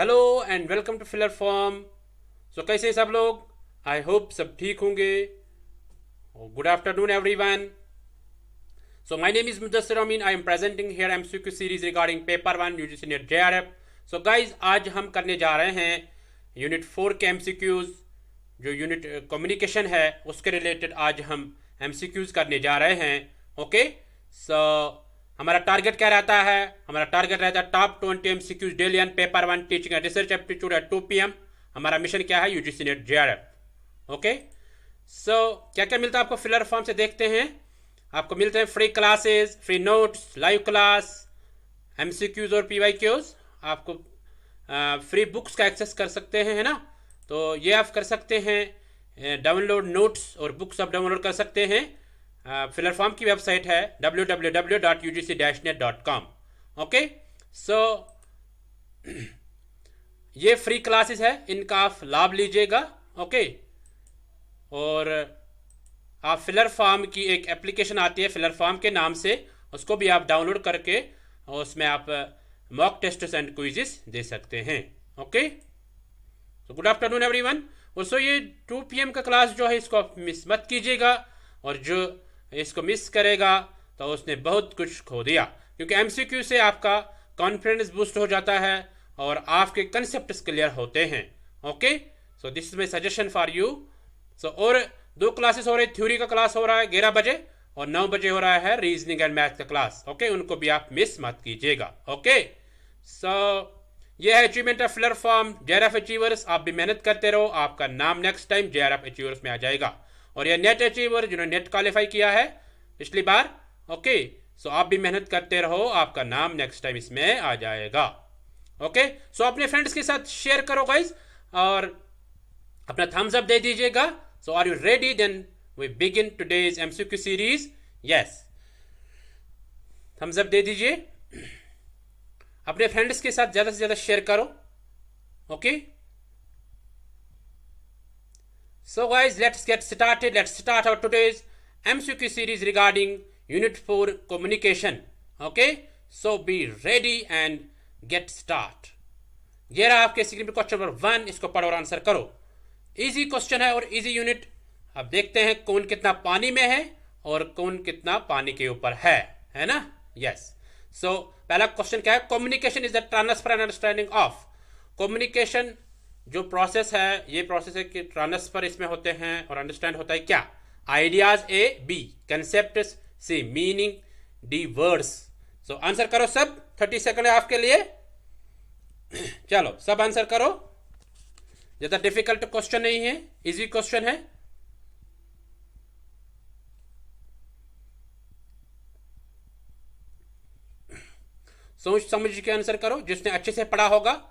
Hello and welcome to filler form. So कैसे हैं सब लोग? आई होप सब ठीक होंगे। Good afternoon everyone. So my name is Mudassir Amin. I am presenting here MCQ series regarding paper 1 UGC NET JRF. So guys, आज हम करने जा रहे हैं यूनिट 4 के MCQs। जो यूनिट कम्युनिकेशन है उसके रिलेटेड आज हम MCQs करने जा रहे हैं। ओके, सो हमारा टारगेट क्या रहता है? हमारा टारगेट रहता है top 20 MCQs daily and paper 1 teaching and research aptitude at 2 PM। हमारा मिशन क्या है? UGC NET JRF। Okay, so क्या क्या मिलता है आपको फिलर फॉर्म से देखते हैं। आपको मिलते हैं free classes, free notes, live class, MCQs और PYQs। आपको फ्री बुक्स का एक्सेस कर सकते हैं, है ना? तो ये आप कर सकते हैं। डाउनलोड नोट्स और बुक्स आप डाउनलोड कर सकते हैं। फिलर फॉर्म की वेबसाइट है www.ugc-net.com। ओके, सो ये फ्री क्लासेस है, इनका आप लाभ लीजिएगा। ओके, और आप फिलर फॉर्म की एक एप्लीकेशन आती है फिलर फॉर्म के नाम से, उसको भी आप डाउनलोड करके और उसमें आप मॉक टेस्ट एंड क्विजेस दे सकते हैं। ओके, तो गुड आफ्टरनून एवरीवन। और सो ये 2 PM का क्लास जो है इसको आप मिस मत कीजिएगा, और जो इसको मिस करेगा तो उसने बहुत कुछ खो दिया, क्योंकि MCQ से आपका कॉन्फिडेंस बूस्ट हो जाता है और आपके कंसेप्ट क्लियर होते हैं। Okay, so this is my suggestion for you. So और 2 क्लासेस हो रहे, थ्योरी का क्लास हो रहा है 11 बजे और 9 बजे हो रहा है रीजनिंग एंड मैथ का क्लास। ओके, उनको भी आप मिस मत कीजिएगा। ओके, सो ये है achievement of filler form JRF achievers. आप भी मेहनत करते रहो, आपका नाम नेक्स्ट टाइम JRF अचीवर्स में आ जाएगा। और ये नेट अचीवर जिन्होंने नेट क्वालिफाई किया है पिछली बार। ओके, सो आप भी मेहनत करते रहो, आपका नाम नेक्स्ट टाइम इसमें आ जाएगा। ओके, सो अपने फ्रेंड्स के साथ शेयर करो गाइज, और अपना थम्स अप दे दीजिएगा। So are you ready? Then we begin today's MCQ series. Yes. Thumbs up दे दीजिए, अपने फ्रेंड्स के साथ ज़्यादा से ज़्यादा शेयर करो। Okay, so guys, let's get started. Let's start our today's MCQ series regarding Unit 4 Communication. Okay, so be ready and get start. ये रहा आपके स्क्रीन पे क्वेश्चन नंबर 1, इसको पढ़ो और आंसर करो। इजी क्वेश्चन है और इजी यूनिट। अब देखते हैं कौन कितना पानी में है और कौन कितना पानी के ऊपर है ना? यस। सो पहला क्वेश्चन क्या है? Communication is the transfer and understanding of. Communication जो प्रोसेस है, ये प्रोसेस है कि ट्रांसफर इसमें होते हैं और अंडरस्टैंड होता है क्या? Ideas A, B concept, C meaning, D words. So answer करो सब, 30 सेकंड है आपके लिए। चलो सब आंसर करो, ज़्यादा डिफिकल्ट क्वेश्चन नहीं है, इजी क्वेश्चन है। सोच समझ के आंसर करो, जिसने अच्छे से पढ़ा होगा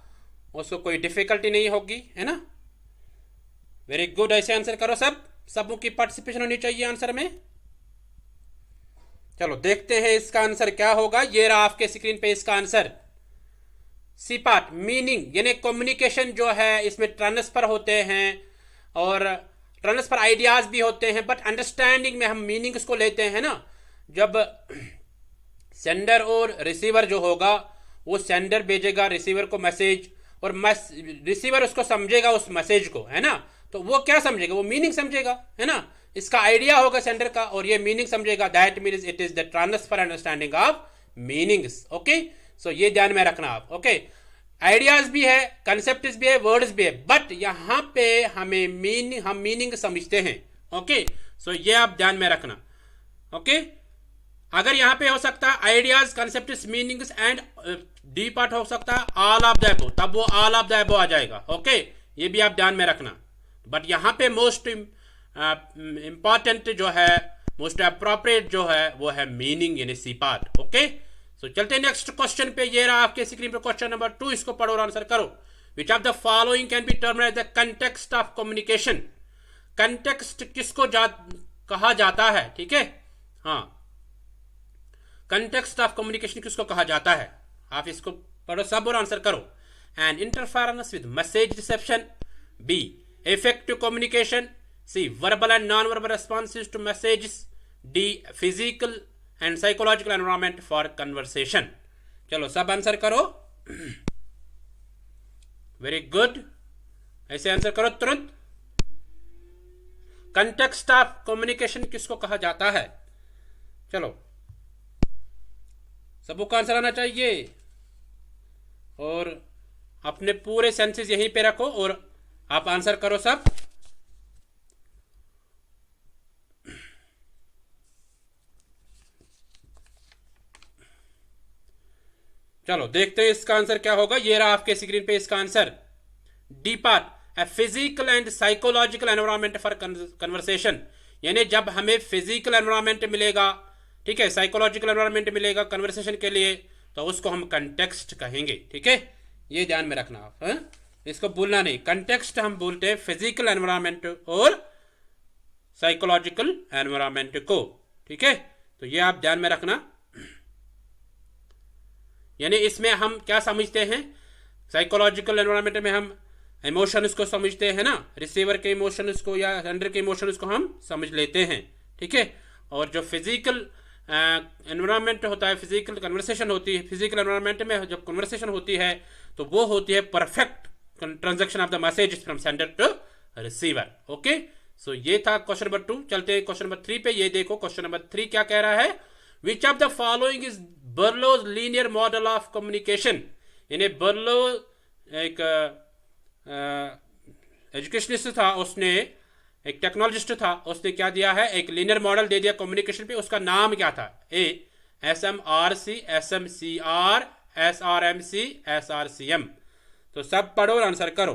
उसको कोई डिफिकल्टी नहीं होगी, है ना? वेरी गुड, ऐसे आंसर करो सब, सबों की पार्टिसिपेशन होनी चाहिए आंसर में। चलो देखते हैं इसका आंसर क्या होगा। ये रहा आपके स्क्रीन पे इसका आंसर। सी पार्ट मीनिंग, यानी कम्युनिकेशन जो है इसमें ट्रांसफर होते हैं और ट्रांसफर आइडियाज भी होते हैं, बट अंडरस्टैंडिंग में हम मीनिंग्स को लेते हैं ना। जब सेंडर और रिसीवर जो होगा, वो सेंडर भेजेगा रिसीवर को मैसेज, और रिसीवर उसको समझेगा उस मैसेज को, है ना? तो वो क्या समझेगा? वो मीनिंग समझेगा, है ना? इसका आइडिया होगा सेंडर का और ये मीनिंग समझेगा। That means it is the transfer understanding of meanings. Okay, so ये ध्यान में रखना आप। ओके, आइडियाज भी है, कंसेप्ट भी है, वर्ड्स भी है, बट यहां पे हम मीनिंग समझते हैं। ओके, सो ये आप ध्यान में रखना। ओके, अगर यहां पे हो सकता है ideas, concept, meanings and D part हो सकता है ऑल ऑफ द अबव, तब वो ऑल ऑफ द अबव आ जाएगा। ओके, ये भी आप ध्यान में रखना। बट यहां पे मोस्ट इंपॉर्टेंट जो है, मोस्ट अप्रोप्रिएट जो है, वो है मीनिंग यानी सी पार्ट। ओके, सो चलते हैं नेक्स्ट क्वेश्चन पे। ये रहा आपके स्क्रीन पे क्वेश्चन नंबर 2, इसको पढ़ो और आंसर करो। Which of the following can be termed as the context of communication. Context किसको कहा जाता है? ठीक है, हाँ, कंटेक्स्ट ऑफ कम्युनिकेशन किसको कहा जाता है? आप इसको पढ़ो सब और आंसर करो। And interference with message reception, B effective communication, C verbal and non verbal responses to messages, D physical and psychological environment for conversation. चलो सब आंसर करो। वेरी गुड, ऐसे आंसर करो तुरंत। कंटेक्स्ट ऑफ कम्युनिकेशन किसको कहा जाता है? चलो, सबको आंसर आना चाहिए, और अपने पूरे सेंसेस यहीं पे रखो और आप आंसर करो सब। चलो देखते हैं इसका आंसर क्या होगा। ये रहा आपके स्क्रीन पे इसका answer. D part, a physical and psychological environment for conversation, यानी जब हमें फिजिकल एनवायरनमेंट मिलेगा, ठीक है, साइकोलॉजिकल एनवायरनमेंट मिलेगा कन्वर्सेशन के लिए, तो उसको हम कंटेक्स्ट कहेंगे। ठीक है, ये ध्यान में रखना आप, है? इसको भूलना नहीं। कंटेक्स्ट हम बोलते हैं फिजिकल एनवायरनमेंट और साइकोलॉजिकल एनवायरनमेंट को। ठीक है, तो ये आप ध्यान में रखना। यानी इसमें हम क्या समझते हैं, साइकोलॉजिकल एनवायरनमेंट में हम इमोशंस को समझते हैं ना, रिसीवर के इमोशंस को या सेंडर के इमोशंस को हम समझ लेते हैं। ठीक है, और जो फिजिकल एनवायरनमेंट होता है, फिजिकल कन्वर्सेशन होती है, फिजिकल एनवायरनमेंट में जब कन्वर्सेशन होती है तो वो होती है perfect transaction of the message from sender to receiver. Okay, so ये था क्वेश्चन नंबर 2। चलते हैं क्वेश्चन नंबर 3 पे। ये देखो क्वेश्चन नंबर 3 क्या कह रहा है। Which of the following is Berlo's linear model of communication, यानी बर्लो एक एजुकेशनिस्ट था, उसने एक टेक्नोलॉजिस्ट था, उसने क्या दिया है, एक लीनियर मॉडल दे दिया कम्युनिकेशन पे। उसका नाम क्या था? ए SMRC, SMCR, SRMC, SRCM। तो सब पढ़ो और आंसर करो।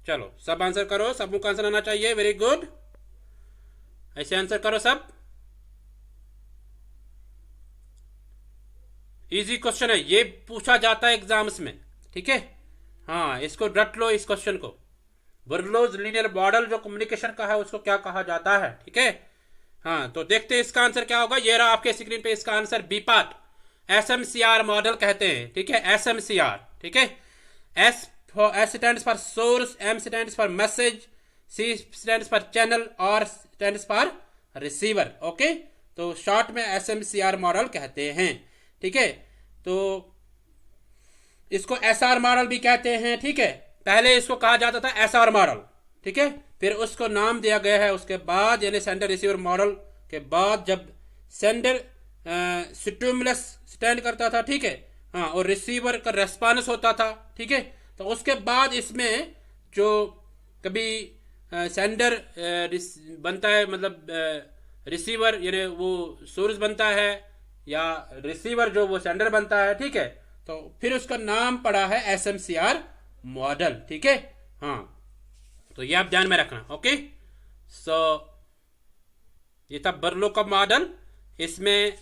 चलो सब आंसर करो, सबको आंसर आना चाहिए। वेरी गुड, ऐसे आंसर करो सब। इजी क्वेश्चन है, ये पूछा जाता है एग्जाम्स में। ठीक है, हाँ, इसको रट लो इस क्वेश्चन को। बर्लोज लीनियर मॉडल जो कम्युनिकेशन का है उसको क्या कहा जाता है? ठीक है, हाँ, तो देखते हैं इसका आंसर क्या होगा। ये रहा आपके स्क्रीन पे इसका answer. B part, SMCR model कहते हैं। ठीक है, SMCR। ठीक है, S stands for source, M stands for message, C stands for channel, और स्टैंड्स फॉर रिसीवर। ओके, तो शॉर्ट में SMCR मॉडल कहते हैं। ठीक है, तो इसको SR मॉडल भी कहते हैं। ठीक है, पहले इसको कहा जाता था SR मॉडल। ठीक है, फिर उसको नाम दिया गया है उसके बाद, यानी सेंडर रिसीवर मॉडल के बाद, जब सेंडर स्टिमुलस स्टैंड करता था, ठीक है, हाँ, और रिसीवर का रेस्पॉन्स होता था। ठीक है, तो उसके बाद इसमें जो कभी सेंडर बनता है, मतलब रिसीवर यानी वो सोर्स बनता है, या रिसीवर जो वो सेंडर बनता है। ठीक है, तो फिर उसका नाम पड़ा है SMCR मॉडल। ठीक है, हाँ, तो ये आप ध्यान में रखना। ओके, सो ये था बर्लो का मॉडल, इसमें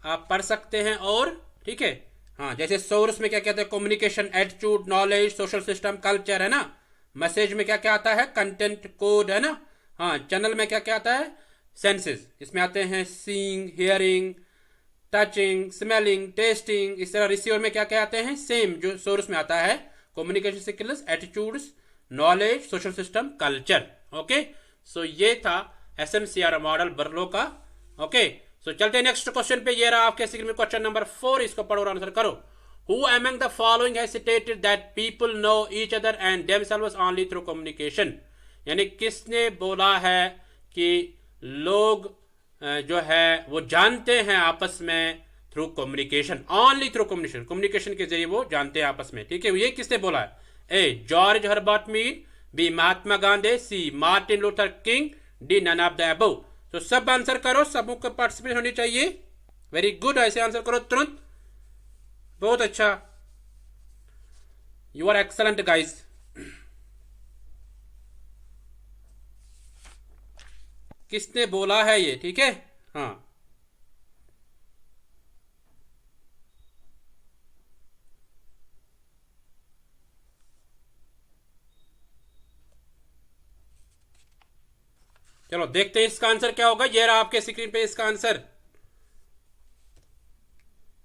आप पढ़ सकते हैं। और ठीक है, हाँ, जैसे सोर्स में क्या कहते हैं, communication, attitude, knowledge, social system, culture, है ना। मैसेज में क्या क्या आता है, कंटेंट, कोड, है ना। हाँ, चैनल में क्या क्या आता है, सेंसेस, इसमें आते हैं seeing, hearing, touching, smelling, testing. इस तरह रिसीवर में क्या क्या आते हैं, सेम जो सोर्स में आता है, communication skills, attitudes, knowledge, social system, culture. Okay, so ये था SMCR मॉडल बर्लो का। ओके, सो चलते हैं नेक्स्ट क्वेश्चन पे। ये रहा आपके स्क्रीन में क्वेश्चन नंबर 4, इसको पढ़ो और आंसर करो। Who among the following has stated that people know each other and themselves only through communication? यानी किसने बोला है कि लोग जो है वो जानते हैं आपस में through communication, only through communication, communication के जरिए वो जानते हैं आपस में। ठीक है, ये किसने बोला है? A George Herbert Mead, B Mahatma Gandhi, C Martin Luther King, D none of the above. तो सब आंसर करो, सबों को पार्टिसिपेट होनी चाहिए। वेरी गुड, ऐसे आंसर करो तुरंत। बहुत अच्छा, यू आर एक्सलेंट गाइज। किसने बोला है ये? ठीक है, हाँ, चलो देखते हैं इसका आंसर क्या होगा। ये रहा आपके स्क्रीन पे इसका आंसर।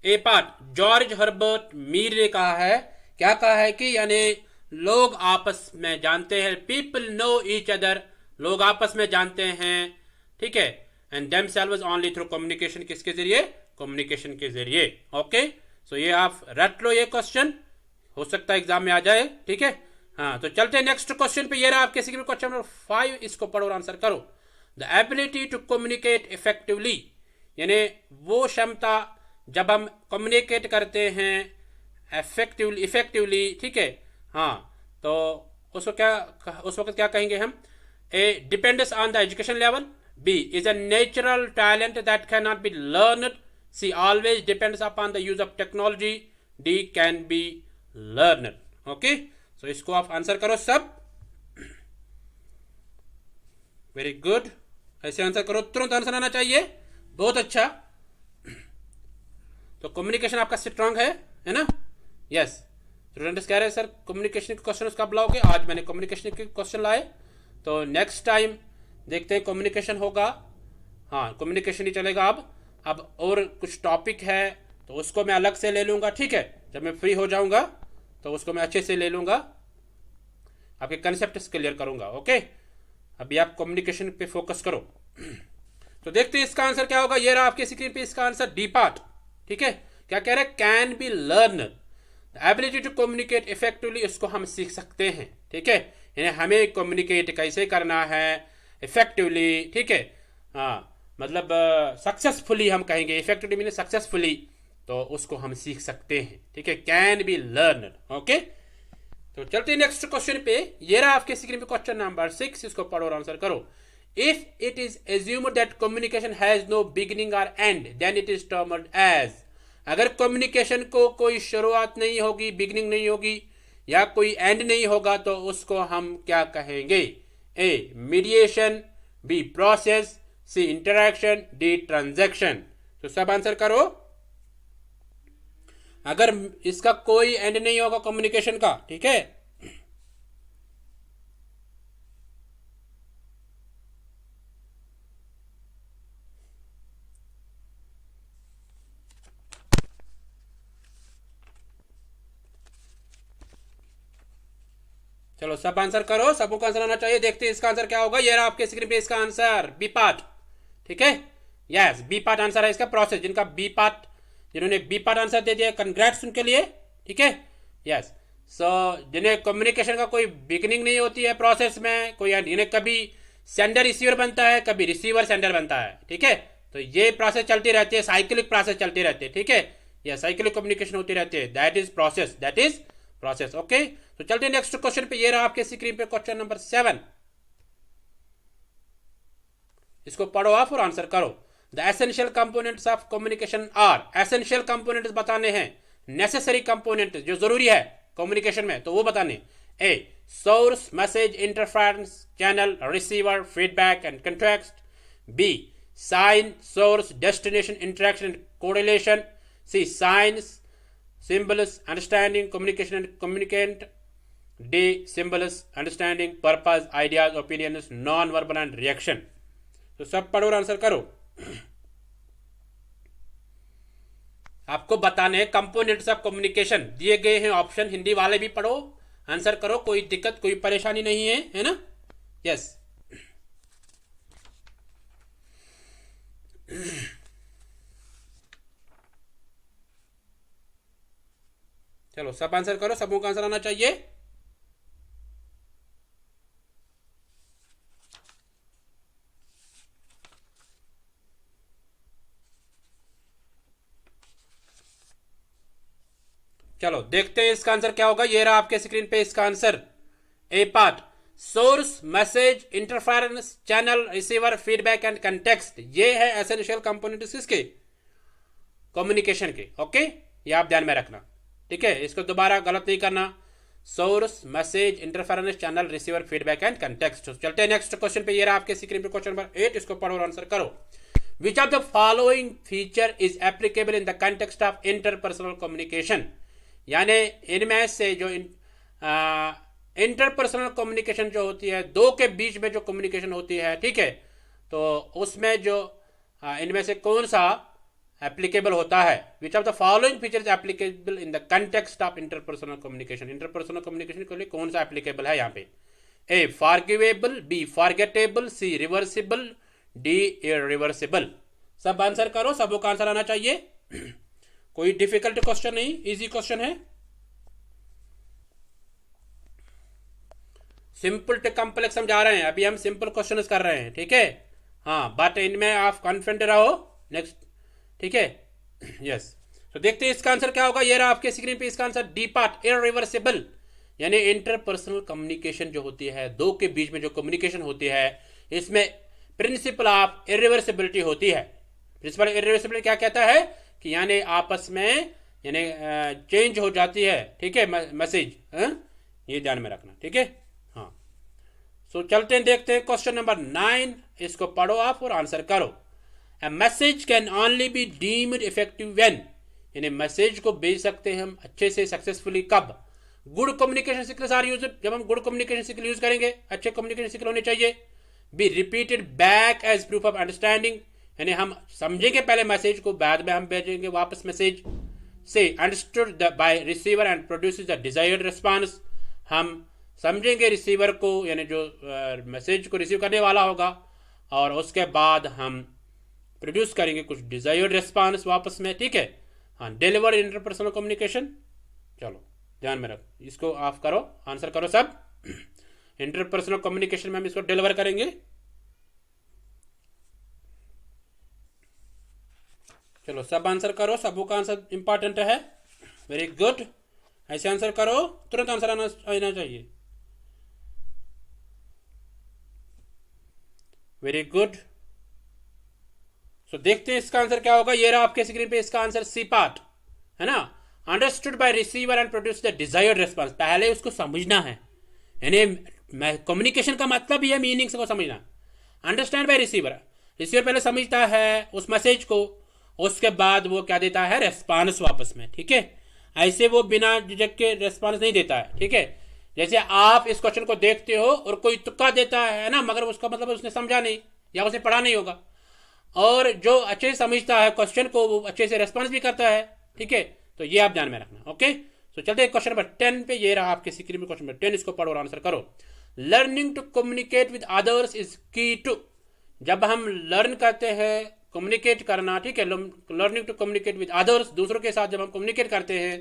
ए पार्ट, जॉर्ज हर्बर्ट मीड ने कहा है, क्या कहा है कि यानी लोग आपस में जानते हैं, पीपल नो ईच अदर, लोग आपस में जानते हैं। ठीक है, and them selves only through communication, किसके जरिए, कम्युनिकेशन के जरिए। ओके, सो ये आप रट लो, ये क्वेश्चन हो सकता है एग्जाम में आ जाए, ठीक है। हाँ, तो चलते हैं नेक्स्ट क्वेश्चन पे। ये रहा आपके क्वेश्चन नंबर 5, इसको पढ़ो और आंसर करो। The ability to communicate effectively, यानी वो क्षमता जब हम कम्युनिकेट करते हैं इफेक्टिवली, ठीक है। हाँ, तो उस वक्त क्या कहेंगे हम? A depends on the education level, B is a natural talent that can not be learned, C always depends upon the use of technology, D can be learned. Okay, so इसको आप आंसर करो सब। Very good, ऐसे answer करो, तुरंत answer आना चाहिए, बहुत अच्छा। तो कम्युनिकेशन आपका स्ट्रांग है ना? यस, स्टूडेंट्स कह रहे हैं सर कम्युनिकेशन के क्वेश्चन कब लाओगे? आज मैंने कम्युनिकेशन के क्वेश्चन लाए, तो नेक्स्ट टाइम देखते हैं कम्युनिकेशन होगा। हाँ, कम्युनिकेशन ही चलेगा अब और कुछ टॉपिक है तो उसको मैं अलग से ले लूँगा, ठीक है। जब मैं फ्री हो जाऊँगा तो उसको मैं अच्छे से ले लूँगा, आपके कंसेप्ट क्लियर करूँगा। ओके, अभी आप कम्युनिकेशन पे फोकस करो। तो देखते हैं इसका आंसर क्या होगा। ये रहा आपके स्क्रीन पे इसका आंसर, डी पार्ट, ठीक है। क्या कह रहे हैं? Can be learn, ability to communicate effectively, इसको हम सीख सकते हैं, ठीक है। यानी हमें कम्युनिकेट कैसे करना है इफेक्टिवली, ठीक है। हाँ, मतलब सक्सेसफुली हम कहेंगे, इफेक्टिवली मीन सक्सेसफुली, तो उसको हम सीख सकते हैं, ठीक है। Can be learn. ओके, तो चलते हैं नेक्स्ट क्वेश्चन पे। ये रहा आपके स्क्रीन पे क्वेश्चन नंबर 6, इसको पढ़ो और आंसर करो। If it is assumed that communication has no beginning और end, then it is termed as, अगर कम्युनिकेशन को कोई शुरुआत नहीं होगी, बिगिनिंग नहीं होगी या कोई एंड नहीं होगा, तो उसको हम क्या कहेंगे? ए mediation, be process, C interaction, D transaction. तो सब आंसर करो। अगर इसका कोई एंड नहीं होगा कम्युनिकेशन का, ठीक है, चलो सब आंसर करो, सबको आंसर आना चाहिए। देखते हैं इसका आंसर क्या होगा। ये रहा आपके स्क्रीन पे इसका आंसर, बी पार्ट, ठीक है। यस, बी पार्ट आंसर है इसका, प्रोसेस। जिनका बी पार्ट, जिन्होंने बी पार्ट आंसर दे दिया, कंग्रेट्स उनके लिए, ठीक है। यस, सो जिन्हें कम्युनिकेशन का कोई बिगिनिंग नहीं होती है प्रोसेस में, कोई जिन्हें कभी सेंडर रिसीवर बनता है, कभी रिसीवर सेंडर बनता है, ठीक है। तो ये प्रोसेस चलती रहती है, साइक्लिक प्रोसेस चलती रहती है, ठीक है। यह साइक्लिक कम्युनिकेशन होती रहती है, दैट इज प्रोसेस। ओके, तो चलते हैं नेक्स्ट क्वेश्चन पे। ये रहा आपके स्क्रीन पे क्वेश्चन नंबर 7, इसको पढ़ो आप और आंसर करो। The essential components of communication are, essential components बताने हैं, नेसेसरी कंपोनेंट जो जरूरी है कम्युनिकेशन में, तो वो बताने। A source, message, interference, channel, receiver, feedback and context. B sign, source, destination, interaction and correlation. C science, symbols, understanding, communication and communicant. D symbols, understanding, purpose, ideas, opinions, non-verbal and reaction. तो सब पढ़ो और answer करो। आपको बताने हैं components of communication, दिए गए हैं ऑप्शन, हिंदी वाले भी पढ़ो, आंसर करो, कोई दिक्कत कोई परेशानी नहीं है ना? यस, चलो सब आंसर करो, सबों का आंसर आना चाहिए। चलो देखते हैं इसका आंसर क्या होगा। ये रहा आपके स्क्रीन पे इसका answer, A part, source, message, interference, channel, receiver, feedback and context. ये है एसेंशियल कंपोनेंट्स किसके? कम्युनिकेशन के। ओके, ये आप ध्यान में रखना, ठीक है, इसको दोबारा गलत नहीं करना। Source, message, interference, channel, receiver, feedback and context. चलते हैं नेक्स्ट क्वेश्चन पे। ये रहा आपके स्क्रीन पे क्वेश्चन नंबर 8, इसको पढ़ो और आंसर करो। Which of the following feature is applicable in the context of interpersonal communication, यानी इनमें से जो इंटरपर्सनल कम्युनिकेशन जो होती है, दो के बीच में जो कम्युनिकेशन होती है, ठीक है, तो उसमें जो इनमें से कौन सा एप्लीकेबल होता है। Which of the following features applicable in the context of interpersonal communication, interpersonal communication के लिए कौन सा एप्लीकेबल है यहाँ पे। ए फॉरगिवेबल, बी फॉरगेटेबल, सी रिवर्सिबल, डी इरिवर्सिबल। सब आंसर करो, सबों का आंसर आना चाहिए। कोई डिफिकल्ट क्वेश्चन नहीं, इजी क्वेश्चन है। सिंपल टू कॉम्प्लेक्स हम जा रहे हैं, अभी हम सिंपल क्वेश्चन कर रहे हैं, ठीक है। हाँ, बट इनमें आप कॉन्फिडेंट रहो। नेक्स्ट, ठीक है। यस, तो देखते हैं इसका आंसर क्या होगा। ये रहा आपके स्क्रीन पे इसका आंसर, डी पार्ट, इरिवर्सिबल। यानी इंटरपर्सनल कम्युनिकेशन जो होती है, दो के बीच में जो कम्युनिकेशन होती है, इसमें प्रिंसिपल ऑफ इरिवर्सिबिलिटी होती है। प्रिंसिपल इरिवर्सिबिलिटी क्या कहता है कि यानी आपस में यानी चेंज हो जाती है, ठीक है, मैसेज। ये ध्यान में रखना, ठीक है। हाँ, सो चलते हैं, देखते हैं क्वेश्चन नंबर 9। इसको पढ़ो आप और आंसर करो। A message can only be deemed effective when, यानी मैसेज को भेज सकते हैं हम अच्छे से सक्सेसफुली कब? Good communication skills are use, जब हम गुड कम्युनिकेशन स्किल यूज करेंगे, अच्छे कम्युनिकेशन स्किल होने चाहिए। B repeated back as proof of understanding, यानी हम समझेंगे पहले मैसेज को, बाद में हम भेजेंगे वापस मैसेज। से understood by receiver and produces the desired response, हम समझेंगे रिसीवर को, यानी जो मैसेज को रिसीव करने वाला होगा, और उसके बाद हम प्रोड्यूस करेंगे कुछ डिजायर्ड रिस्पांस वापस में, ठीक है। हाँ, डिलीवर इंटरपर्सनल कम्युनिकेशन। चलो ध्यान में रख, इसको ऑफ करो, आंसर करो सब। इंटरपर्सनल कम्युनिकेशन में हम इसको डिलीवर करेंगे। चलो सब आंसर करो, सबों का आंसर इंपॉर्टेंट है। वेरी गुड, ऐसे आंसर करो, तुरंत आंसर आना चाहिए। Very good. सो देखते हैं इसका आंसर क्या होगा। ये रहा आपके स्क्रीन पे इसका आंसर, सी पार्ट, है ना। Understood by receiver and produce the desired response, पहले उसको समझना है, यानी कम्युनिकेशन का मतलब ही है मीनिंग्स को समझना। अंडरस्टैंड बाय रिसीवर, रिसीवर पहले समझता है उस मैसेज को, उसके बाद वो क्या देता है, रेस्पॉन्स वापस में, ठीक है। ऐसे वो बिना झिझक के रेस्पॉन्स नहीं देता है, ठीक है। जैसे आप इस क्वेश्चन को देखते हो और कोई तुक्का देता है ना, मगर उसका मतलब उसने समझा नहीं या उसने पढ़ा नहीं होगा, और जो अच्छे से समझता है क्वेश्चन को वो अच्छे से रेस्पॉन्स भी करता है, ठीक है। तो ये आप ध्यान में रखना, ओके। तो चलते हैं क्वेश्चन नंबर 10 पे। ये रहा आपके स्क्रीन में क्वेश्चन नंबर 10, इसको पढ़ो और आंसर करो। Learning to communicate with others is key to, जब हम लर्न करते हैं कम्युनिकेट करना, ठीक है, learning to communicate with others, दूसरों के साथ जब हम कम्युनिकेट करते हैं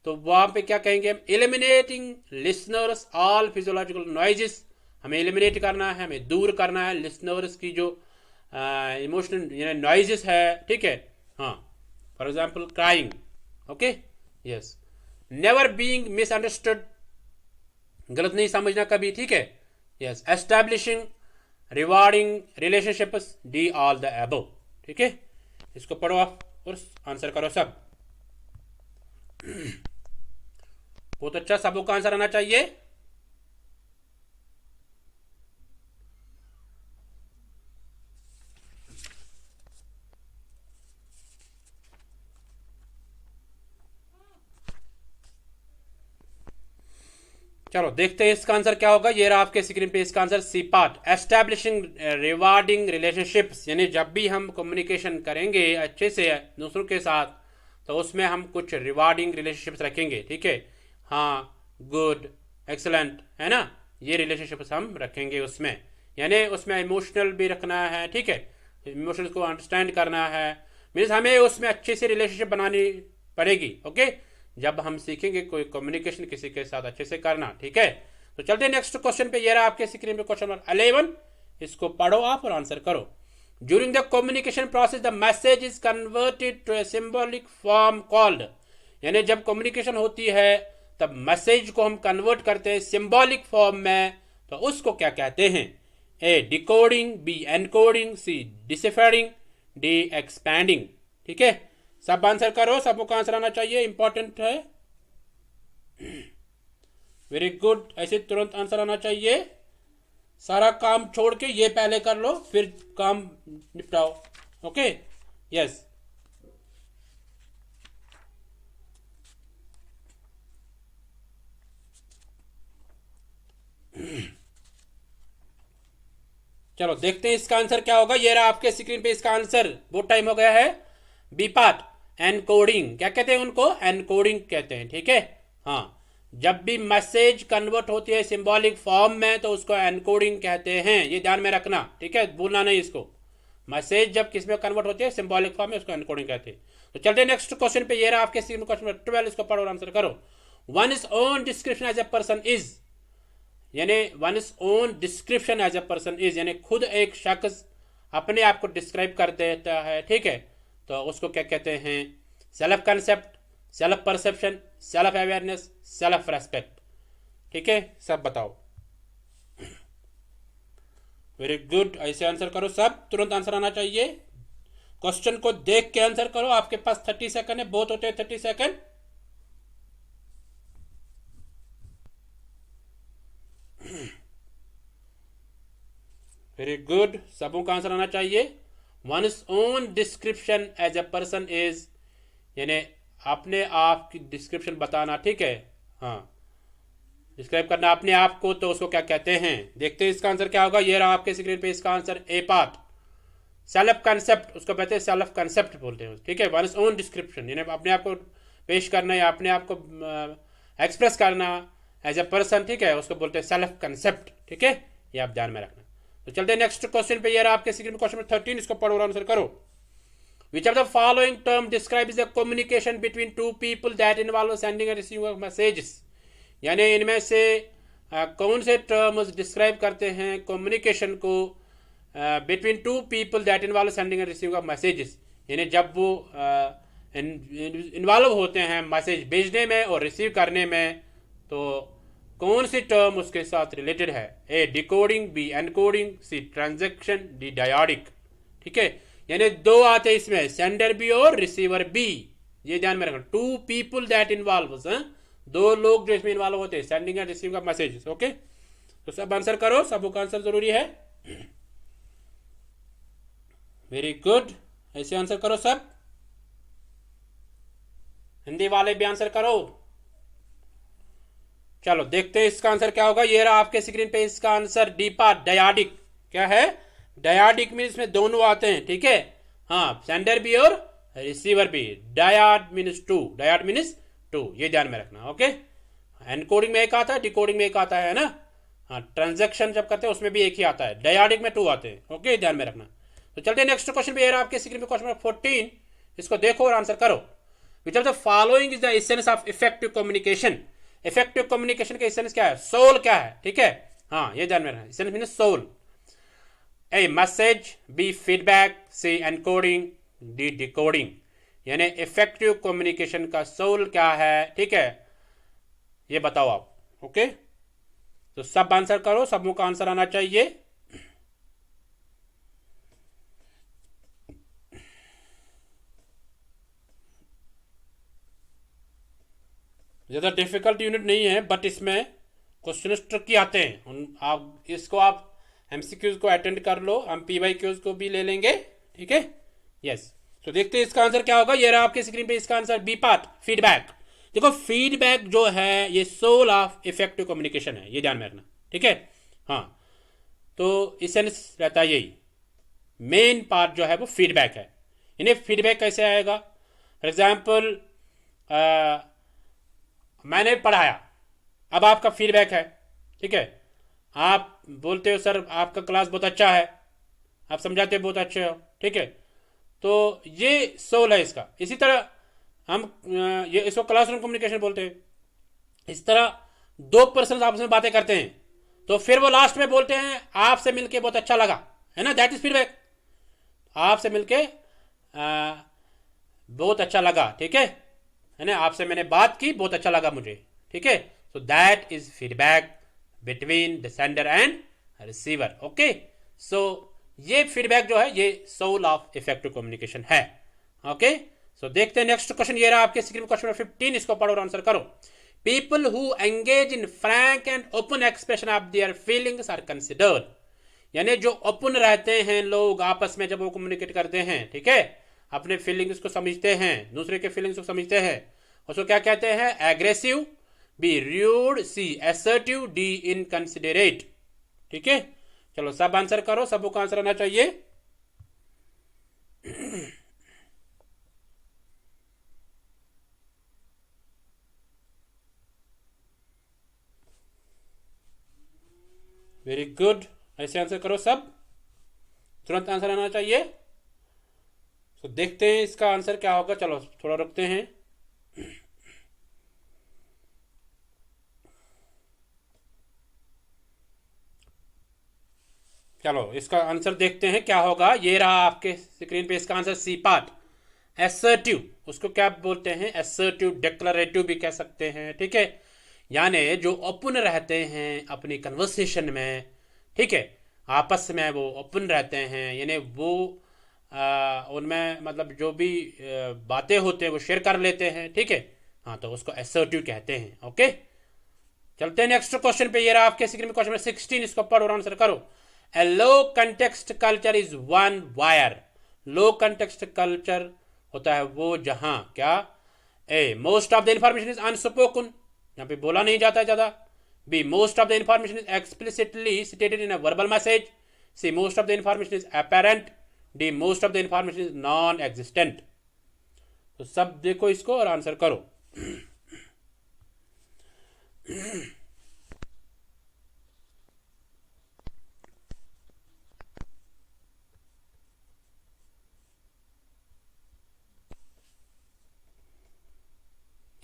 तो वहां पे क्या कहेंगे, eliminating listeners all physiological noises, हमें एलिमिनेट करना है, हमें दूर करना है लिसनर्स की जो इमोशनल यानी नॉइजेस है, ठीक है। हाँ, for example crying, okay, yes. Never being misunderstood, गलत नहीं समझना कभी, ठीक है, yes. Establishing rewarding relationships, D all the above, ठीक है। इसको पढ़ो आप और आंसर करो सब। बहुत अच्छा, सबों का आंसर आना चाहिए। चलो देखते हैं इसका आंसर क्या होगा। ये रहा आपके स्क्रीन पे इसका answer, C part, establishing rewarding relationships, यानी जब भी हम कम्युनिकेशन करेंगे अच्छे से दूसरों के साथ तो उसमें हम कुछ रिवार्डिंग रिलेशनशिप्स रखेंगे, ठीक है। हाँ, गुड, एक्सलेंट, है ना, ये रिलेशनशिप्स हम रखेंगे उसमें, यानी उसमें इमोशनल भी रखना है, ठीक है, इमोशंस को अंडरस्टैंड करना है, मीन्स हमें उसमें अच्छे से रिलेशनशिप बनानी पड़ेगी, ओके, जब हम सीखेंगे कोई कम्युनिकेशन किसी के साथ अच्छे से करना, ठीक है। तो चलते हैं नेक्स्ट क्वेश्चन पे। ये रहा आपके स्क्रीन पे क्वेश्चन नंबर 11, इसको पढ़ो आप और आंसर करो। During the communication process the message is converted to a symbolic form called, यानी जब कम्युनिकेशन होती है तब मैसेज को हम कन्वर्ट करते हैं सिंबॉलिक फॉर्म में, तो उसको क्या कहते हैं? ए डिकोडिंग, बी एनकोडिंग, सी डिसिफरिंग, डी एक्सपैंडिंग, ठीक है। सब आंसर करो, सबको का आंसर आना चाहिए, इंपॉर्टेंट है। वेरी गुड, ऐसे तुरंत आंसर आना चाहिए। सारा काम छोड़ के ये पहले कर लो, फिर काम निपटाओ, ओके, यस। चलो देखते हैं इसका आंसर क्या होगा। ये रहा आपके स्क्रीन पे इसका आंसर, बहुत टाइम हो गया है। बी पार्ट, एनकोडिंग, क्या कहते हैं उनको? एनकोडिंग कहते हैं, ठीक है। हाँ, जब भी मैसेज कन्वर्ट होती है सिंबॉलिक फॉर्म में तो उसको एनकोडिंग कहते हैं, ये ध्यान में रखना, ठीक है, भूलना नहीं इसको। मैसेज जब किस में कन्वर्ट होती है सिंबॉलिक फॉर्म में, उसको एनकोडिंग कहते हैं। तो चलते हैं नेक्स्ट क्वेश्चन पे। ये रहा आपके क्वेश्चन 12, इसको पढ़ो और आंसर करो। One is own description as a person is, यानी one is own description as a person is, यानी खुद एक शख्स अपने आप को डिस्क्राइब कर देता है, ठीक है, तो उसको क्या कहते हैं? Self concept, self perception, self awareness, self respect. ठीक है, सब बताओ। वेरी गुड, ऐसे आंसर करो सब, तुरंत आंसर आना चाहिए। क्वेश्चन को देख के आंसर करो, आपके पास 30 सेकंड है, बहुत होते हैं 30 सेकंड। वेरी गुड, सबों का आंसर आना चाहिए। One is own description as a person is, यानी अपने आप की डिस्क्रिप्शन बताना, ठीक है, हाँ, डिस्क्राइब करना अपने आप को, तो उसको क्या कहते हैं? देखते हैं इसका आंसर क्या होगा। ये रहा आपके स्क्रीन पे इसका आंसर, ए पार्ट, सेल्फ कंसेप्ट, उसको कहते हैं सेल्फ कंसेप्ट बोलते हैं, ठीक है। वन इज ओन डिस्क्रिप्शन, यानी अपने आप को पेश करना या अपने आप को एक्सप्रेस करना एज ए पर्सन, ठीक है, उसको बोलते हैं सेल्फ कंसेप्ट, ठीक है, ये आप ध्यान में रखना। तो चलते हैं नेक्स्ट क्वेश्चन पे। ये रहा आपके स्क्रीन पे क्वेश्चन 13, इसको पढ़ो और आंसर करो। Which of the following term describes the communication between two people that involve sending and receiving of messages? यानी इनमें से कौन से टर्म्स डिस्क्राइब करते हैं कम्युनिकेशन को between two people that involve sending end receiving of messages, यानी जब वो इन्वॉल्व होते हैं मैसेज भेजने में और रिसीव करने में, तो कौन सी टर्म उसके साथ रिलेटेड है? ए डिकोडिंग, बी एनकोडिंग, सी ट्रांजैक्शन, डी डायोडिक। ठीक है, यानी दो आते हैं इसमें, सेंडर भी और रिसीवर भी, ये ध्यान में रखना। टू पीपल दैट इन्वॉल्व, दो लोग जो इसमें इन्वॉल्व होते हैं sending end receiving of messages. Okay, तो सब आंसर करो, सबका आंसर जरूरी है। वेरी गुड, ऐसे आंसर करो सब, हिंदी वाले भी आंसर करो। चलो देखते हैं इसका आंसर क्या होगा। ये रहा आपके स्क्रीन पे इसका आंसर, डी पार्ट, डायोडिक। क्या है? डायोडिक मीन्स इसमें दोनों आते हैं, ठीक है, हाँ, सेंडर भी और रिसीवर भी। Dyad means two, dyad means two, ये ध्यान में रखना। ओके, एनकोडिंग में एक आता है, डिकोडिंग में एक आता है ना, हाँ, ट्रांजैक्शन जब करते हैं उसमें भी एक ही आता है, डायोडिक में 2 आते हैं। ओके, ध्यान में रखना। तो चलते हैं नेक्स्ट क्वेश्चन पे। ये रहा आपके स्क्रीन पे क्वेश्चन 14, इसको देखो और आंसर करो। Which of the following is the essence of effective communication? Effective communication का एसेंस क्या है? सोल क्या है? ठीक है, हाँ, ये ध्यान में रखना, एसेंस मीन्स सोल। ए मैसेज, बी फीडबैक, सी एनकोडिंग, डी डिकोडिंग। यानी इफेक्टिव कम्युनिकेशन का सोल क्या है, ठीक है, ये बताओ आप। ओके, तो सब आंसर करो, सबों का आंसर आना चाहिए। ज़्यादा डिफिकल्ट यूनिट नहीं है, बट इसमें क्वेश्चन ट्रिकी आते हैं। आप इसको आप एमसीक्यूज को अटेंड कर लो, हम पीवाईक्यूज को भी ले लेंगे, ठीक है, यस। तो देखते हैं इसका आंसर क्या होगा। ये रहा आपके स्क्रीन पे इसका आंसर, बी पार्ट, फीडबैक। देखो, फीडबैक जो है ये सोल ऑफ इफेक्टिव कम्युनिकेशन है, ये ध्यान में रखना, ठीक है, हाँ। तो इसेंस रहता है यही, मेन पार्ट जो है वो फीडबैक है। यानी फीडबैक कैसे आएगा? फॉर एग्जाम्पल, मैंने पढ़ाया, अब आपका फीडबैक है, ठीक है, आप बोलते हो सर आपका क्लास बहुत अच्छा है, आप समझाते बहुत अच्छे हो, ठीक है, तो ये सोल है इसका। इसी तरह हम ये इसको क्लासरूम कम्युनिकेशन बोलते हैं। इस तरह 2 पर्सन आपस में बातें करते हैं, तो फिर वो लास्ट में बोलते हैं आपसे मिलके बहुत अच्छा लगा, है ना, दैट इज फीडबैक। आपसे मिलके बहुत अच्छा लगा, ठीक है ना, आपसे मैंने बात की, बहुत अच्छा लगा मुझे, ठीक है। So that is feedback between the sender and receiver. Okay, so ये फीडबैक जो है ये सोल ऑफ इफेक्टिव कम्युनिकेशन है। ओके, सो देखते हैं नेक्स्ट क्वेश्चन। ये रहा आपके स्क्रीन में क्वेश्चन 15, इसको पढ़ो और आंसर करो। People who engage in frank and open expression of their feelings are considered. यानी जो ओपन रहते हैं लोग आपस में जब वो कम्युनिकेट करते हैं, ठीक है, अपने फीलिंग्स को समझते हैं, दूसरे के फीलिंग्स को समझते हैं, उसको क्या कहते हैं? Aggressive, B rude, C assertive, D inconsiderate. ठीक है, चलो सब आंसर करो, सबको आंसर आना चाहिए। वेरी गुड, ऐसे आंसर करो सब, तुरंत आंसर आना चाहिए। तो देखते हैं इसका आंसर क्या होगा। चलो थोड़ा रुकते हैं। चलो इसका आंसर देखते हैं क्या होगा। ये रहा आपके स्क्रीन पे इसका आंसर, सी पार्ट। एसर्टिव, उसको क्या बोलते हैं? एसर्टिव, डिक्लरेटिव भी कह सकते हैं, ठीक है। यानी जो ओपन रहते हैं अपनी कन्वर्सेशन में, ठीक है, आपस में वो ओपन रहते हैं, यानी वो उनमें मतलब जो भी बातें होते हैं वो शेयर कर लेते हैं, ठीक है। हाँ, तो उसको एसर्टिव कहते हैं। ओके, चलते हैं नेक्स्ट क्वेश्चन पे। ये रहा आपके स्क्रीन में क्वेश्चन नंबर 16, इसको पढ़ो और आंसर करो। A low context culture is one where. Low context culture होता है वो जहां क्या, A most of the information is unspoken, यहाँ पे बोला नहीं जाता है ज्यादा। B most of the information is explicitly stated in a verbal message. C most of the information is apparent. D most of the information is non existent. तो सब देखो इसको और आंसर करो।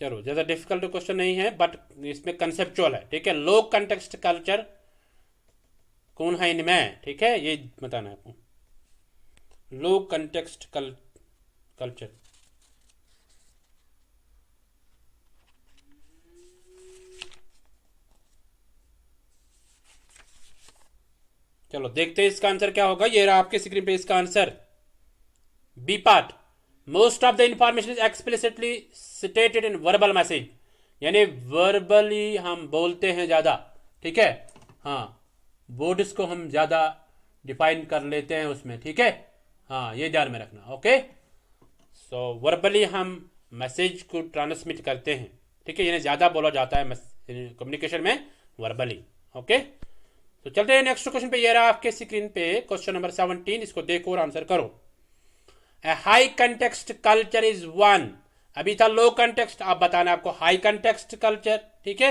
चलो, ज़्यादा डिफिकल्ट क्वेश्चन नहीं है, बट इसमें कंसेप्चुअल है, ठीक है। लो कंटेक्स्ट कल्चर कौन है इनमें, ठीक है, ये बताना है आपको। लो कंटेक्स्ट कल्चर, चलो देखते हैं इसका आंसर क्या होगा। ये रहा आपके स्क्रीन पे इसका answer, B part. Most of the information is explicitly stated in verbal message, यानी वर्बली हम बोलते हैं ज़्यादा, ठीक है। हाँ, वर्ड्स को हम ज़्यादा डिफाइन कर लेते हैं उसमें, ठीक है। हाँ, ये ध्यान में रखना। ओके, सो वर्बली हम मैसेज को ट्रांसमिट करते हैं, ठीक है, यानी ज़्यादा बोला जाता है कम्युनिकेशन में वर्बली। ओके, तो चलते हैं नेक्स्ट क्वेश्चन पे। ये रहा आपके स्क्रीन पे क्वेश्चन नंबर 17, इसको देखो और आंसर करो। A high context culture is one. अभी था लो कंटेक्स्ट, आप बताना आपको हाई कंटेक्स्ट कल्चर, ठीक है।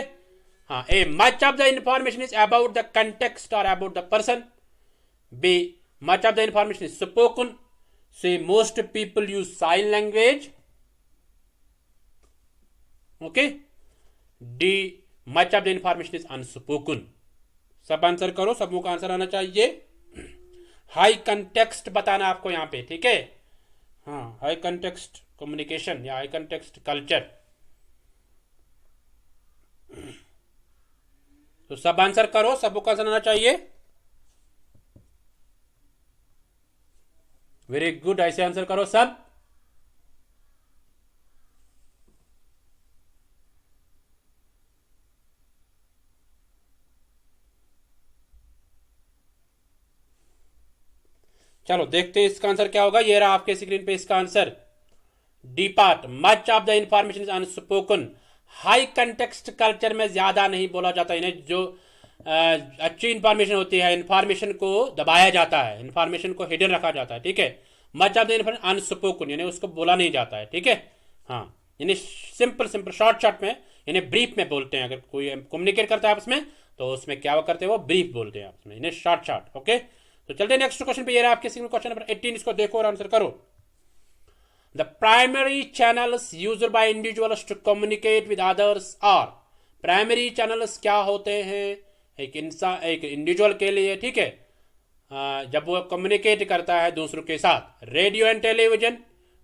हाँ, A much of the information is about the context और about the person. B much of the information is spoken. C most people use sign language. Okay, D much of the information is unspoken. सब answer करो, सबको का answer आना चाहिए। High context बताना आपको यहाँ पे, ठीक है। हाँ, हाई कंटेक्स्ट कम्युनिकेशन या हाई कंटेक्स्ट कल्चर। तो सब आंसर करो, सबको आंसर आना चाहिए। वेरी गुड, ऐसे आंसर करो सब। चलो देखते हैं इसका आंसर क्या होगा। ये रहा आपके स्क्रीन पे इसका answer, D part. Much of the information is unspoken. High context culture में ज्यादा नहीं बोला जाता, इन्हें जो अच्छी इंफॉर्मेशन होती है, इंफॉर्मेशन को दबाया जाता है, इंफॉर्मेशन को हिडन रखा जाता है, ठीक है। Much of the information unspoken, यानी उसको बोला नहीं जाता है, ठीक है। हाँ, यानी सिंपल सिंपल शॉर्ट में, यानी ब्रीफ में बोलते हैं। अगर कोई कम्युनिकेट करता है आपस में तो उसमें क्या वो करते हैं, वो ब्रीफ बोलते हैं आपस में, यानी शॉर्ट। ओके, तो चलते हैं नेक्स्ट क्वेश्चन पे। ये रहा आपके क्वेश्चन नंबर 18, इसको देखो और आंसर करो। The primary channels used by individuals to communicate with others are. Primary channels क्या होते हैं एक इंडिविजुअल के लिए, ठीक है, जब वो कम्युनिकेट करता है दूसरों के साथ। Radio and television.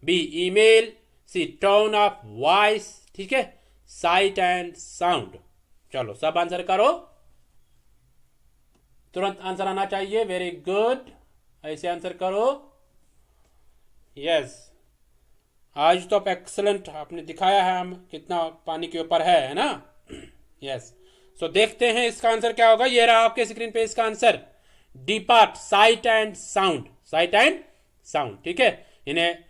B email. C tone of voice, ठीक है। Sight and sound. चलो सब आंसर करो, तुरंत आंसर आना चाहिए। वेरी गुड, ऐसे आंसर करो। यस, आज तो आप एक्सलेंट आपने दिखाया है, हम कितना पानी के ऊपर है ना। यस, सो देखते हैं इसका आंसर क्या होगा। ये रहा आपके स्क्रीन पे इसका answer, D part. Site and sound, site and sound, ठीक है। इन्हें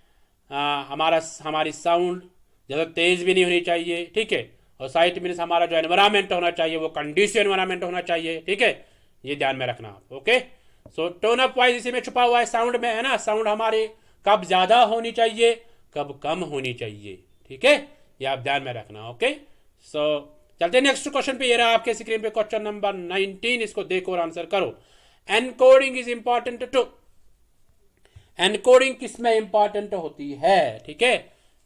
हमारी साउंड ज़्यादा तेज भी नहीं होनी चाहिए, ठीक है। और साइट मीन्स हमारा जो एनवायरमेंट होना चाहिए वो कंडीशन एनवायरमेंट होना चाहिए, ठीक है। ये ध्यान में रखना आप। Okay, so tone of voice इसी में छुपा हुआ है, साउंड में है ना। साउंड हमारी कब ज़्यादा होनी चाहिए, कब कम होनी चाहिए, ठीक है, ये आप ध्यान में रखना। ओके, सो चलते नेक्स्ट क्वेश्चन पे। ये रहा आपके स्क्रीन पे क्वेश्चन नंबर 19, इसको देखो और आंसर करो। Encoding is important to, encoding किसमें इंपॉर्टेंट होती है? ठीक है,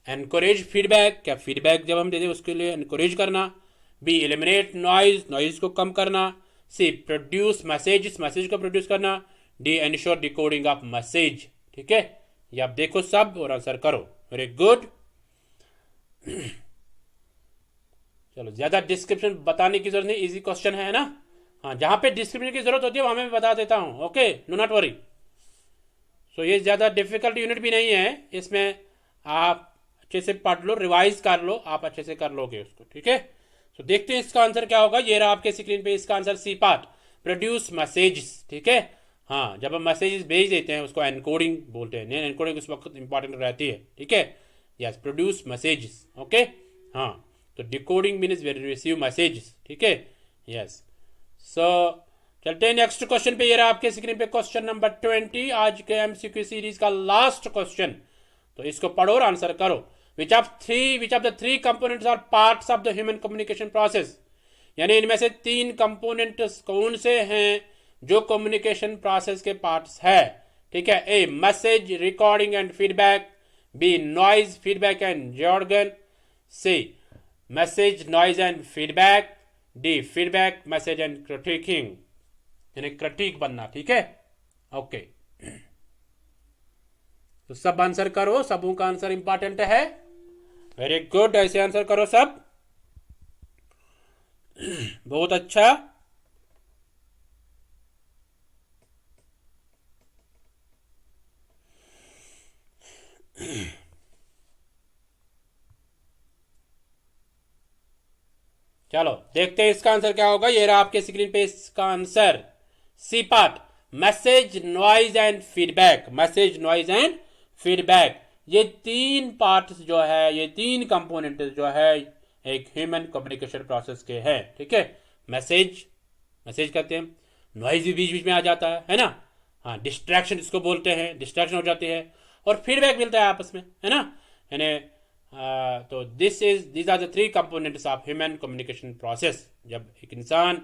एनकरेज फीडबैक, क्या फीडबैक जब हम देते हैं उसके लिए एनकरेज करना। बी एलिमिनेट नॉइज, नॉइज को कम करना। सी प्रोड्यूस मैसेज, मैसेज को प्रोड्यूस करना। D ensure decoding of message. ठीक है, ये आप देखो सब और आंसर करो। Very good. चलो, ज्यादा डिस्क्रिप्शन बताने की जरूरत नहीं, इजी क्वेश्चन है ना। हाँ, जहां पे डिस्क्रिप्शन की जरूरत होती है वहां मैं बता देता हूं। Okay, no not worry. So ये ज़्यादा डिफिकल्ट यूनिट भी नहीं है, इसमें आप अच्छे से पढ़ लो, रिवाइज कर लो, आप अच्छे से कर लोगे उसको। ठीक है, सो देखते हैं इसका आंसर क्या होगा। ये रहा आपके स्क्रीन पे इसका answer, C part, produce messages. ठीक है, हाँ, जब हम मैसेजेस भेज देते हैं उसको एनकोडिंग बोलते हैं। नहीं, एनकोडिंग उस वक्त इंपॉर्टेंट रहती है। ठीक है, यस, प्रोड्यूस मैसेजेस। ओके, हाँ, तो डिकोडिंग मीन्स रिसीव मैसेजेस। ठीक है, यस। सो चलते हैं नेक्स्ट क्वेश्चन पे। ये रहा आपके स्क्रीन पे क्वेश्चन नंबर 20, आज के एमसीक्यू सीरीज का लास्ट क्वेश्चन। तो इसको पढ़ो और आंसर करो। Which of the three components are parts of the human communication process? यानी इनमें से 3 कंपोनेंट्स कौन से हैं जो कम्युनिकेशन प्रोसेस के पार्ट्स है? ठीक है, A message, recording and feedback. B noise, feedback and jargon. C message, noise and feedback. D feedback, message and critiquing, यानी क्रिटिक बनना। ठीक है, ओके। तो सब आंसर करो, सबों का आंसर इंपॉर्टेंट है। वेरी गुड, ऐसे आंसर करो सब। बहुत अच्छा। चलो देखते हैं इसका आंसर क्या होगा। ये रहा आपके स्क्रीन पे इसका answer, C part, message, noise and feedback. Message, noise and feedback, ये 3 पार्ट्स जो है, ये 3 कंपोनेंट जो है एक ह्यूमन कम्युनिकेशन प्रोसेस के हैं। ठीक है, मैसेज, मैसेज करते हैं, नॉइज भी बीच बीच में आ जाता है ना। हाँ, डिस्ट्रैक्शन इसको बोलते हैं, डिस्ट्रैक्शन हो जाती है। और फीडबैक मिलता है आपस में, है ना। यानी तो these are the 3 components of human communication process. जब एक इंसान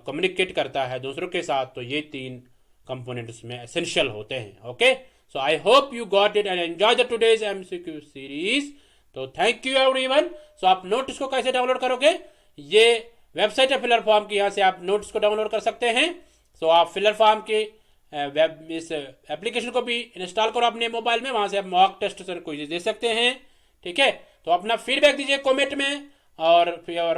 कम्युनिकेट करता है दूसरों के साथ तो ये 3 कंपोनेंट्स में एसेंशियल होते हैं। Okay, so I hope you got it and enjoy the today's MCQ series. तो थैंक यू एवरीवन। सो आप नोट्स को कैसे डाउनलोड करोगे? ये वेबसाइट है फिलर फॉर्म की, यहाँ से आप नोट्स को डाउनलोड कर सकते हैं। सो आप फिलर फॉर्म के वेब इस एप्लीकेशन को भी इंस्टॉल करो अपने मोबाइल में, वहाँ से आप मॉक टेस्ट से क्विज दे सकते हैं। ठीक है, तो अपना फीडबैक दीजिए कमेंट में, और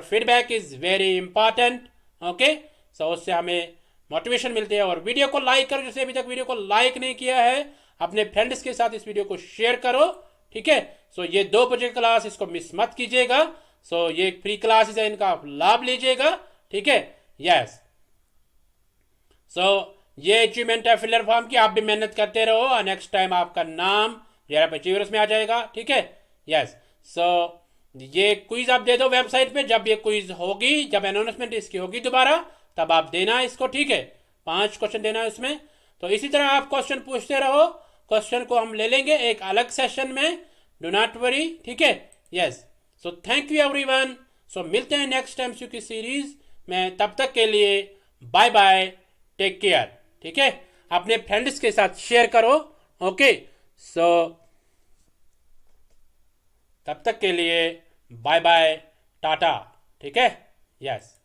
feedback is very important. Okay, so उससे हमें मोटिवेशन मिलती है। और वीडियो को लाइक करो, जिसने अभी तक वीडियो को लाइक नहीं किया है अपने फ्रेंड्स के साथ इस वीडियो को शेयर करो। ठीक है, सो ये 2 बजे क्लास, इसको मिस मत कीजिएगा। सो ये फ्री क्लासेस है, इनका आप लाभ लीजिएगा। ठीक है, यस। सो ये अचीवमेंट है फिलर फॉर्म की, आप भी मेहनत करते रहो और नेक्स्ट टाइम आपका नाम JRF अचीवर्स में आ जाएगा। ठीक है, यस। सो ये क्विज आप दे दो वेबसाइट पे, जब ये क्विज होगी, जब अनाउंसमेंट इसकी होगी दोबारा, तब आप देना इसको। ठीक है, 5 क्वेश्चन देना है उसमें। तो इसी तरह आप क्वेश्चन पूछते रहो, क्वेश्चन को हम ले लेंगे एक अलग सेशन में, डू नॉट वरी। ठीक है, yes. So thank you everyone. So मिलते हैं नेक्स्ट MCQ की सीरीज में, तब तक के लिए बाय बाय, टेक केयर। ठीक है, अपने फ्रेंड्स के साथ शेयर करो। ओके, सो तब तक के लिए बाय बाय, टाटा। ठीक है, यस।